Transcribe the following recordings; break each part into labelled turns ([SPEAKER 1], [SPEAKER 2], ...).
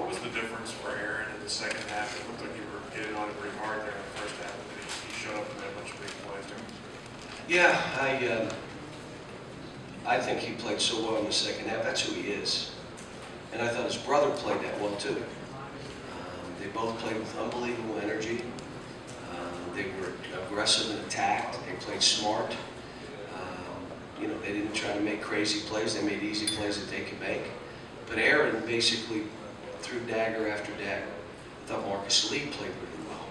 [SPEAKER 1] What was the difference for Aaron in the second half? It looked like you were getting on it pretty hard there in the first half, but he showed up and made a bunch of big plays there.
[SPEAKER 2] Yeah, I think he played so well in the second half. That's who he is. And I thought his brother played that well too. They both played with unbelievable energy. They were aggressive and attacked. They played smart. You know, they didn't try to make crazy plays. They made easy plays that they could make. But Aaron basically threw dagger after dagger. I thought Marcus Lee played really well.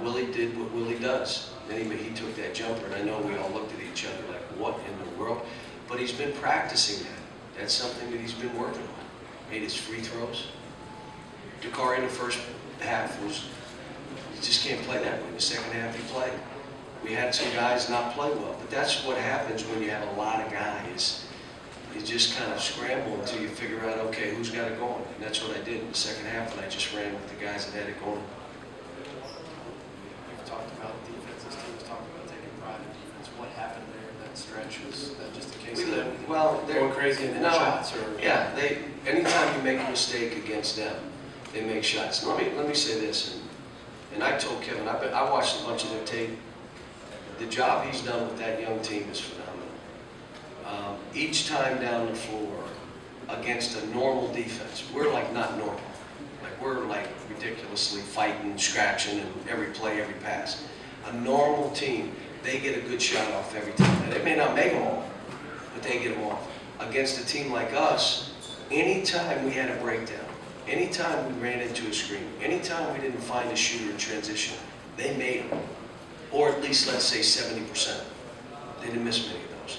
[SPEAKER 2] Willie did what Willie does. Anyway, he took that jumper, and I know we all looked at each other like, what in the world? But he's been practicing that. That's something that he's been working on. Made his free throws. Dakari in the first half was, you just can't play that way. In the second half, he played. We had some guys not play well, but that's what happens when you have a lot of guys. You just kind of scramble until you figure out, okay, who's got it going? And that's what I did in the second half, and I just ran with the guys that had it going.
[SPEAKER 3] You've talked about defense. This team was talking about taking pride in defense. What happened there in that stretch? Was that just a case of them going crazy and shots? Or?
[SPEAKER 2] Yeah, anytime you make a mistake against them, they make shots. Let me say this, and I told Kevin, I watched a bunch of their tape. The job he's done with that young team is phenomenal. Each time down the floor against a normal defense, we're like not normal. Like we're like ridiculously fighting, scratching, and every play, every pass. A normal team, they get a good shot off every time. And they may not make them all, but they get them off. Against a team like us, anytime we had a breakdown, anytime we ran into a screen, anytime we didn't find a shooter in transition, they made them. Or at least, let's say, 70%. They didn't miss many of those.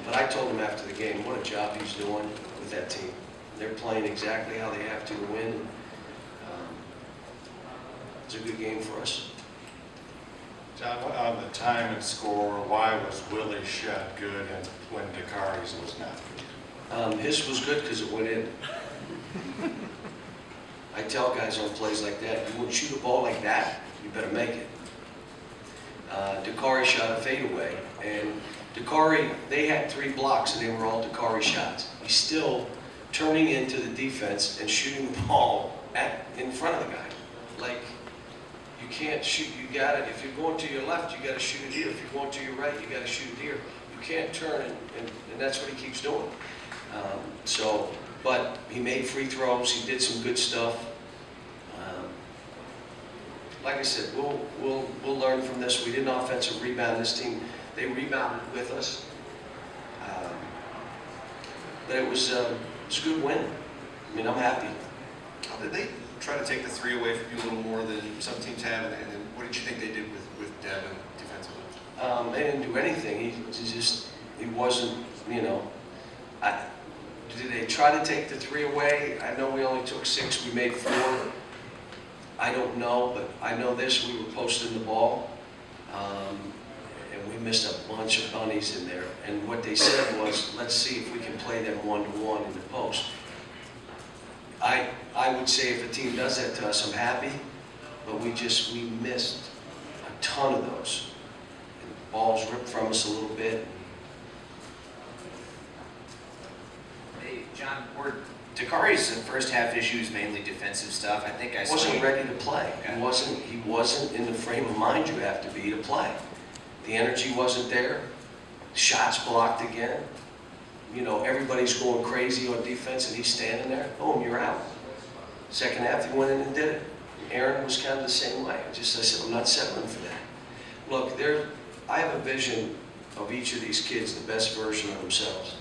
[SPEAKER 2] But I told him after the game, what a job he's doing with that team. They're playing exactly how they have to win. It's a good game for us.
[SPEAKER 4] John, on the time and score, why was Willie's shot good and when Dakari's was not good?
[SPEAKER 2] His was good because it went in. I tell guys on plays like that, you wouldn't shoot a ball like that, you better make it. Dakari shot a fadeaway, and Dakari, they had 3 blocks and they were all Dakari shots. He's still turning into the defense and shooting the ball in front of the guy. Like, you can't shoot, you got it. If you're going to your left, you got to shoot it here. If you're going to your right, you got to shoot it here. You can't turn, and that's what he keeps doing. But he made free throws. He did some good stuff. Like I said, we'll learn from this. We didn't offensive rebound this team. They rebounded with us. But it was a good win. I mean, I'm happy.
[SPEAKER 3] Did they try to take the 3 away from you a little more than some teams have? And then what did you think they did with Devin defensively?
[SPEAKER 2] They didn't do anything. He wasn't, you know. Did they try to take the 3 away? I know we only took 6. We made 4. I don't know, but I know this, we were posting the ball, and we missed a bunch of bunnies in there. And what they said was, let's see if we can play them one-to-one in the post. I would say if a team does that to us, I'm happy, but we missed a ton of those. And balls ripped from us a little bit.
[SPEAKER 5] Hey, John, Dakari's first half issues mainly defensive stuff. I think I saw
[SPEAKER 2] Wasn't ready to play.
[SPEAKER 5] Okay.
[SPEAKER 2] He wasn't in the frame of mind you have to be to play. The energy wasn't there. Shots blocked again. You know, everybody's going crazy on defense and he's standing there. Boom, you're out. Second half, he went in and did it. Aaron was kind of the same way. I said, I'm not settling for that. Look, I have a vision of each of these kids, the best version of themselves.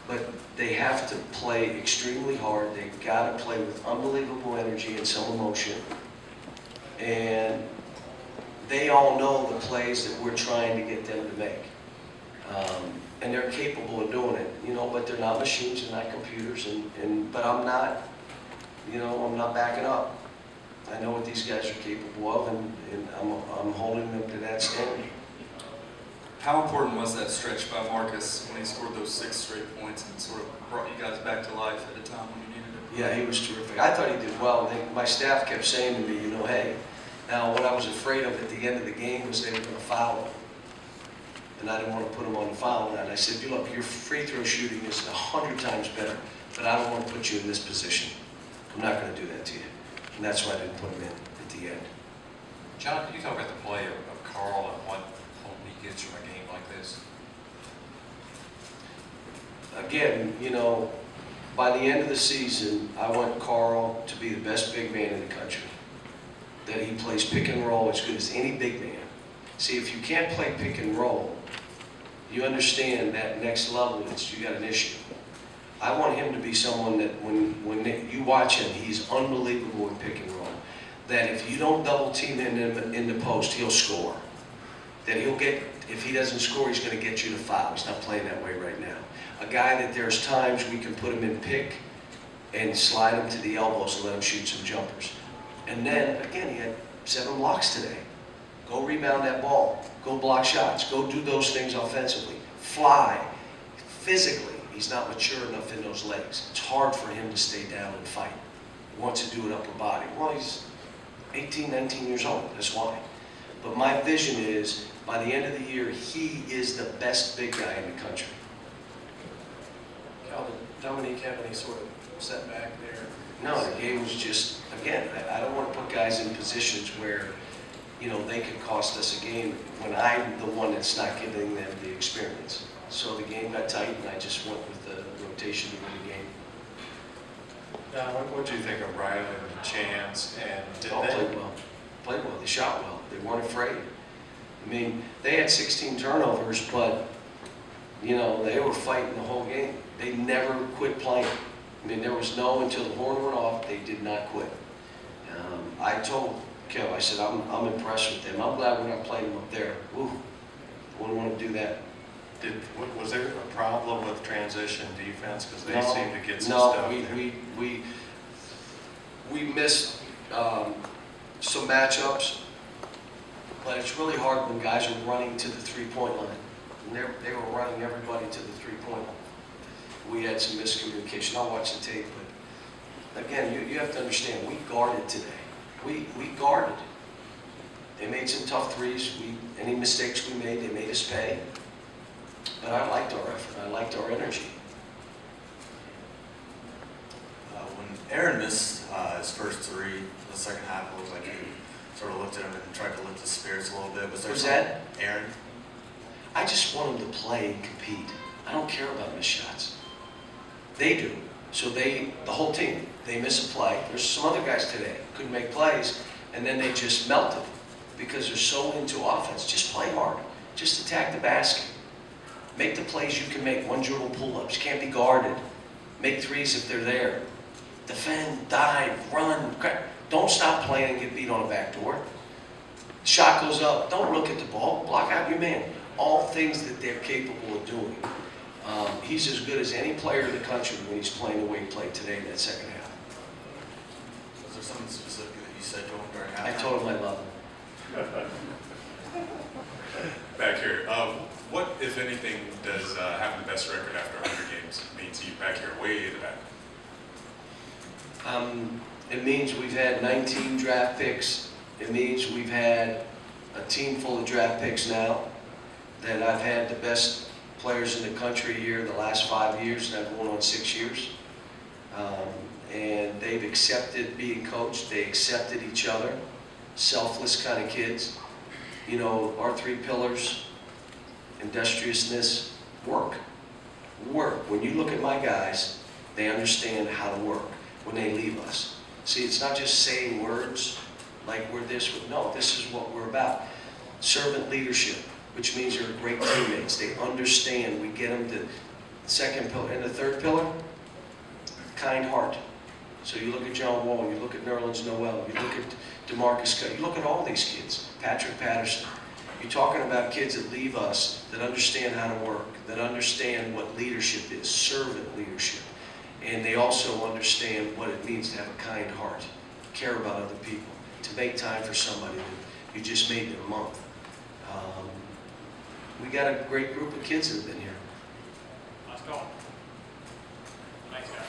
[SPEAKER 2] But they have to play extremely hard. They've got to play with unbelievable energy and some emotion. And they all know the plays that we're trying to get them to make. And they're capable of doing it, you know, but they're not machines, they're not computers. But I'm not, you know, I'm not backing up. I know what these guys are capable of, and I'm holding them to that standard.
[SPEAKER 6] How important was that stretch by Marcus when he scored those 6 straight points and sort of brought you guys back to life at a time when you needed it?
[SPEAKER 2] Yeah, he was terrific. I thought he did well. My staff kept saying to me, you know, hey, now what I was afraid of at the end of the game was they were going to foul him. And I didn't want to put him on the foul line. I said, look, your free throw shooting is 100 times better, but I don't want to put you in this position. I'm not going to do that to you. And that's why I didn't put him in at the end.
[SPEAKER 7] John, can you talk about the play of Carl and what hope he gets from a game like this?
[SPEAKER 2] Again, you know, by the end of the season, I want Carl to be the best big man in the country. That he plays pick and roll as good as any big man. See, if you can't play pick and roll, you understand that next level is you got an issue. I want him to be someone that when you watch him, he's unbelievable in pick and roll. That if you don't double team him in the post, he'll score. That he'll get, if he doesn't score, he's going to get you to foul. He's not playing that way right now. A guy that there's times we can put him in pick and slide him to the elbows and let him shoot some jumpers. And then, again, he had 7 blocks today. Go rebound that ball. Go block shots. Go do those things offensively. Fly. Physically, he's not mature enough in those legs. It's hard for him to stay down and fight. He wants to do it upper body. Well, he's 18, 19 years old. That's why. But my vision is, by the end of the year, he is the best big guy in the country.
[SPEAKER 3] Cal, did Dominique have any sort of setback there?
[SPEAKER 2] No, the game was just, again, I don't want to put guys in positions where, you know, they could cost us a game when I'm the one that's not giving them the experience. So the game got tight, and I just went with the rotation to win the game.
[SPEAKER 4] Now, what do you think of Riley and Chance? And did
[SPEAKER 2] All
[SPEAKER 4] they?
[SPEAKER 2] played well. Played well. They shot well. They weren't afraid. I mean, they had 16 turnovers, but, you know, they were fighting the whole game. They never quit playing. I mean, there was no, until the horn went off, they did not quit. I told Kev, I said, I'm impressed with them. I'm glad we're not playing them up there. Ooh, wouldn't want to do that.
[SPEAKER 4] Was there a problem with transition defense? Because they
[SPEAKER 2] No,
[SPEAKER 4] seem to get some
[SPEAKER 2] no,
[SPEAKER 4] stuff there.
[SPEAKER 2] we missed some matchups, but it's really hard when guys are running to the three-point line. And they were running everybody to the three-point line. We had some miscommunication. I'll watch the tape, but again, you have to understand, we guarded today. We guarded. They made some tough threes. Any mistakes we made, they made us pay. But I liked our effort. I liked our energy.
[SPEAKER 8] When Aaron missed his first 3 in the second half, it looked like he sort of looked at him and tried to lift his spirits a little bit.
[SPEAKER 2] Who's that?
[SPEAKER 8] Aaron.
[SPEAKER 2] I just want them to play and compete. I don't care about missed shots. They do. So the whole team, they miss a play. There's some other guys today couldn't make plays, and then they just melted because they're so into offense. Just play hard. Just attack the basket. Make the plays you can make. 1 dribble pull-ups. You can't be guarded. Make threes if they're there. Defend, dive, run. Don't stop playing and get beat on a backdoor. Shot goes up. Don't look at the ball. Block out your man. All things that they're capable of doing. He's as good as any player in the country when he's playing the way he played today in that second half.
[SPEAKER 8] Was there something specific that you said to him during halftime?
[SPEAKER 2] I told him I love him.
[SPEAKER 1] Back here, what, if anything, does having the best record after 100 games mean to you back here, way in the back?
[SPEAKER 2] It means we've had 19 draft picks. It means we've had a team full of draft picks now. That I've had the best players in the country here the last 5 years, and I've going on 6 years. And they've accepted being coached. They accepted each other. Selfless kind of kids. You know, our 3 pillars: industriousness, work. Work. When you look at my guys, they understand how to work when they leave us. See, it's not just saying words like we're this. No, this is what we're about. Servant leadership, which means they're great teammates. They understand. We get them to the second pillar. And the third pillar, kind heart. So you look at John Wall, you look at Nerlens Noel, you look at DeMarcus Cousins, you look at all these kids, Patrick Patterson. You're talking about kids that leave us, that understand how to work, that understand what leadership is, servant leadership. And they also understand what it means to have a kind heart, care about other people, to make time for somebody that you just made their month. We got a great group of kids that have been here.
[SPEAKER 3] Let's go. Thanks, guys.